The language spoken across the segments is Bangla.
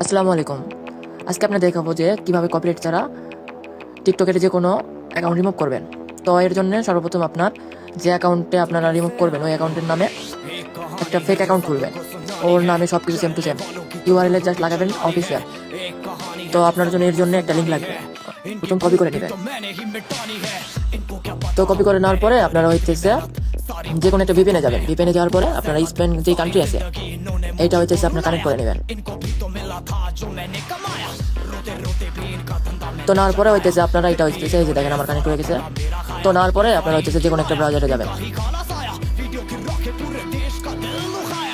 আসসালামু আলাইকুম। আজকে আপনাদের দেখাবো যে কিভাবে কপিরাইট ছাড়া টিকটকের যে কোনো অ্যাকাউন্ট রিমুভ করবেন। তো এর জন্য সর্বপ্রথম আপনার যে অ্যাকাউন্টে আপনারা রিমুভ করবেন ওই অ্যাকাউন্টের নামে একটা ফেক অ্যাকাউন্ট খুলবেন। ওর নামে সব কিছু same to same, URL just লাগাবেন অফিসিয়াল। তো আপনার জন্য এর জন্য একটা লিঙ্ক লাগবে, প্রথম কপি করে নেবেন। তো কপি করে নেওয়ার পরে আপনারা হইতেছে যে কোনো একটা ভিপিএনে যাবেন। ভিপিএনে যাওয়ার পরে আপনারা স্পেন যে কান্ট্রি আছে এইটা হইতেছে আপনার কানেক্ট করে নেবেন। তো নেওয়ার পরে হইতেছে আপনারা এটা হইতেছে এই যে দেখেন আমার কানেক্ট হয়ে গেছে। তো নেওয়ার পরে আপনারা হইতেছে যে কোনো একটা ব্রাউজারে যাবেন।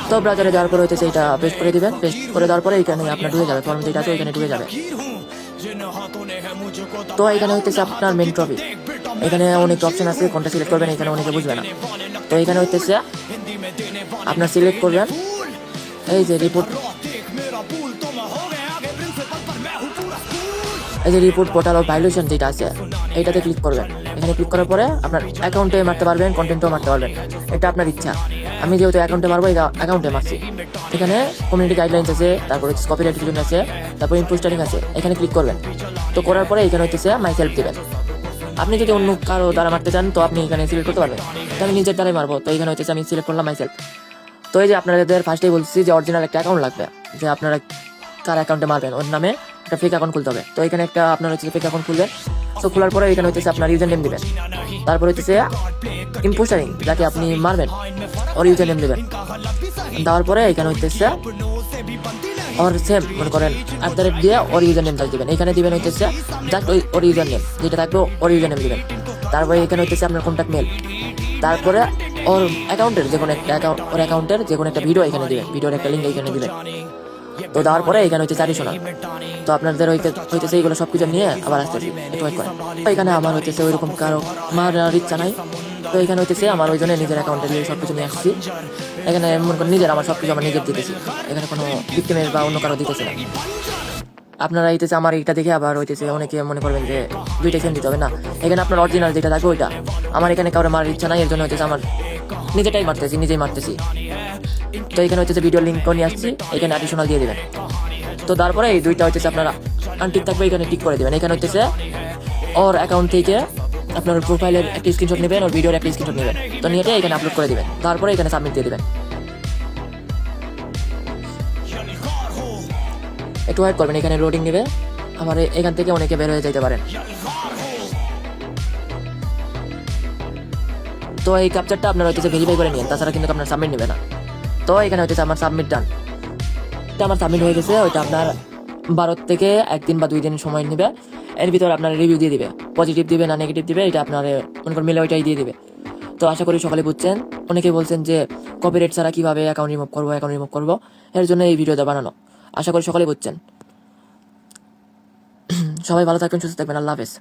তো ব্রাউজারে যাওয়ার পরে হইতেছে এটা পেস্ট করে দিবেন। পেস্ট করে দেওয়ার পরে এখানে আপনার ঢুকে যাবে, ফর্ম যেটা আছে ওইখানে ঢুকে যাবে। তো এখানে হইতেছে আপনার মেন টপিক, এখানে অনেক অপশন আছে, কোনটা সিলেক্ট করবেন এখানে অনেকে বুঝবে না। তো এখানে হইতেছে আপনার সিলেক্ট করবেন এই যে রিপোর্ট, এই যে রিপোর্ট পোর্টাল অফ ভাইলেশন যেটা আছে এইটাতে ক্লিক করবেন। এখানে ক্লিক করার পরে আপনার অ্যাকাউন্টে মারতে পারবেন, কন্টেন্টও মারতে পারবেন, এটা আপনার ইচ্ছা। আমি যেহেতু অ্যাকাউন্টে মারবো এই অ্যাকাউন্টে মারছি। এখানে কমিউনিটি গাইডলাইন্স আছে, তারপরে কপিরাইট ক্লিন আছে, তারপর ইম্পোস্টারিং আছে, এখানে ক্লিক করবেন। তো করার পরে এখানে হইতেছে মাই সেলফ দিবেন। আপনি যদি অন্য কারো দ্বারা মারতে চান তো আপনি এখানে সিলেক্ট করতে পারবেন। তো আমি নিজের দ্বারাই মারবো, তো এখানে হচ্ছে আমি সিলেক্ট করলাম মাই সেলফ। তো এই যে আপনাদের ফার্স্টেই বলছি যে অরিজিনাল একটা অ্যাকাউন্ট লাগবে, যে আপনারা কার অ্যাকাউন্টে মারবেন ওর নামে একটা ফেক অ্যাকাউন্ট খুলতে হবে। তো এখানে একটা আপনার হচ্ছে ফেক অ্যাকাউন্ট খুলবেন। তো খোলার পরে এখানে হচ্ছে আপনার ইউজার নেম দিবেন, তারপর হচ্ছে ইম্পোস্টারিং যাকে আপনি মারবেন ওর ইউজার নেম দিবেন। দেওয়ার পরে এখানে হচ্ছে ওর সেম মনে করেন দিয়ে ওর ইউজার নেমটা দিবেন। এখানে দিবেন হচ্ছে জাস্ট ওর ইউজার নেম যেটা থাকবে ওর ইউজার নেম দিবেন। তারপরে এখানে হচ্ছে আপনার কন্ট্যাক্ট মেল, তারপরে ওর অ্যাকাউন্টের যে কোনো একটা ওর অ্যাকাউন্টের যে কোনো একটা ভিডিও এখানে দিবেন, ভিডিওর একটা লিঙ্ক এখানে দিবেন। তো দেওয়ার পরে এখানে হচ্ছে চারি শোনা। তো আপনাদের হইতেছে এইগুলো সব কিছু নিয়ে আবার আসতেছি, একটু ওয়েট করেন। তো এখানে আমার হইতেছে ওইরকম কারো মারার ইচ্ছা নাই। তো এখানে হইতেছে আমার ওই জন্য নিজের অ্যাকাউন্টে দিয়ে সব কিছু নিয়ে আসছি। এখানে মনে করেন নিজের আমার সব কিছু আমার নিজের দিতেছি, এখানে কোনো ভিক্টিমের বা অন্য কারো দিতেছি না। আপনারা হইতেছে আমার এইটা দেখে আবার হইতেছে অনেকে মনে করবেন যে দুইটা সেম দিতে হবে না। এখানে আপনার অরিজিনাল যেটা থাকবে ওইটা। আমার এখানে কারো মারার ইচ্ছা নাই, এর জন্য হইতেছে আমার নিজেটাই মারতেছি, নিজেই মারতেছি। তো এখানে হচ্ছে ভিডিও লিঙ্কও নিয়ে আসছি, এখানে অ্যাডিশনাল দিয়ে দেবেন। তো তারপরে এই দুইটা হচ্ছে আপনারা আনটিক থাকবে এখানে টিক করে দেবেন। এখানে হচ্ছে ওর অ্যাকাউন্ট থেকে আপনার প্রোফাইলের একটা স্ক্রিনশট নেবেন, ওর ভিডিওর একটা স্ক্রিনশট নেবেন। তো নিয়ে এখানে আপলোড করে দেবেন, তারপরে এখানে সাবমিট দিয়ে দেবেন। একটু ওয়েট করবেন, এখানে লোডিং নেবে। আবার এখান থেকে অনেকে বের হয়ে যেতে পারেন। তো এই ক্যাপচারটা আপনারা হচ্ছে ভেরিফাই করে নিন, তাছাড়া কিন্তু আপনার সাবমিট নেবে না। তো এখানে হচ্ছে আমার সাবমিট ডান, এটা আমার সাবমিট হয়ে গেছে। ওইটা আপনার 12 থেকে 1 দিন বা 2 দিন সময় নেবে। এর ভিতরে আপনার রিভিউ দিয়ে দিবে, পজিটিভ দিবে না নেগেটিভ দিবে, এটা আপনার মনে করেন মিলে ওইটাই দিয়ে দিবে। তো আশা করি সকালে বুঝছেন। অনেকে বলছেন যে কপিরাইট ছাড়া কীভাবে অ্যাকাউন্ট রিমুভ করবো, এর জন্য এই ভিডিওটা বানানো। আশা করি সকালে বুঝছেন। সবাই ভালো থাকবেন, সুস্থ থাকবেন, আল্লাহ হাফেজ।